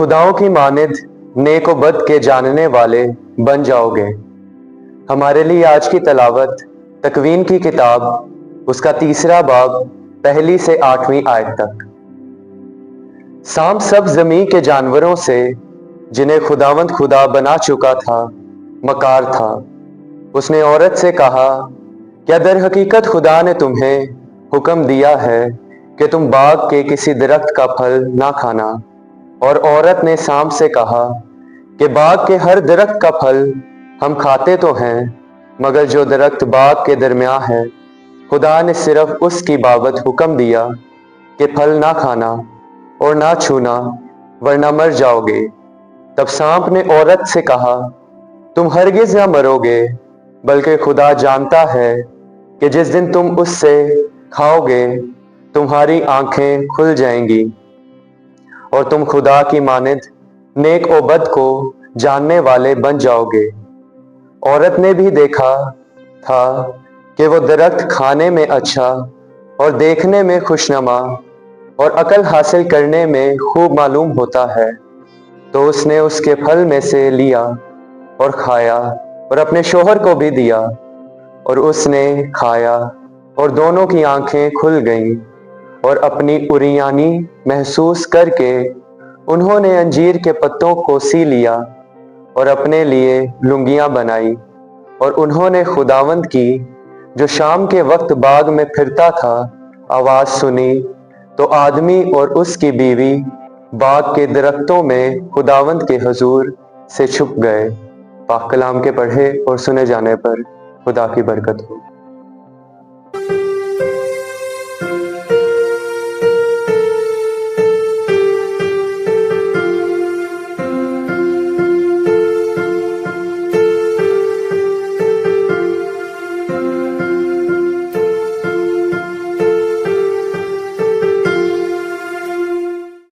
खुदाओं की मानिद नेक व बद के जानने वाले बन जाओगे। हमारे लिए आज की तलावत तकवीन की किताब उसका 3 बाब 1 से 8वीं आयत तक। साम सब ज़मीं के जानवरों से जिन्हें खुदावंद खुदा बना चुका था मकार था। उसने औरत से कहा, क्या दर हकीकत खुदा ने तुम्हें हुक्म दिया है कि तुम बाग के किसी दरख्त का फल ना खाना? और औरत ने साम से कहा कि बाग के हर दरख्त का फल हम खाते तो हैं, मगर जो दरख्त बाग के दरमियान है खुदा ने सिर्फ उसकी बाबत हुक्म दिया कि फल ना खाना और ना छूना, वरना मर जाओगे। तब सांप ने औरत से कहा, तुम हरगिज ना मरोगे, बल्कि खुदा जानता है कि जिस दिन तुम उससे खाओगे तुम्हारी आंखें खुल जाएंगी और तुम खुदा की मानिद नेक और बद को जानने वाले बन जाओगे। औरत ने भी देखा था कि वो दरख्त खाने में अच्छा और देखने में खुशनुमा और अकल हासिल करने में खूब मालूम होता है, तो उसने उसके फल में से लिया और खाया और अपने शोहर को भी दिया, और उसने खाया और दोनों की आंखें खुल गईं, और अपनी उरियानी महसूस करके उन्होंने अंजीर के पत्तों को सी लिया और अपने लिए लुंगियां बनाई। और उन्होंने खुदावंद की, जो शाम के वक्त बाग में फिरता था, आवाज सुनी, तो आदमी और उसकी बीवी बाग के दरख्तों में खुदावंद के हुजूर से छुप गए। पाक कलाम के पढ़े और सुने जाने पर खुदा की बरकत हो।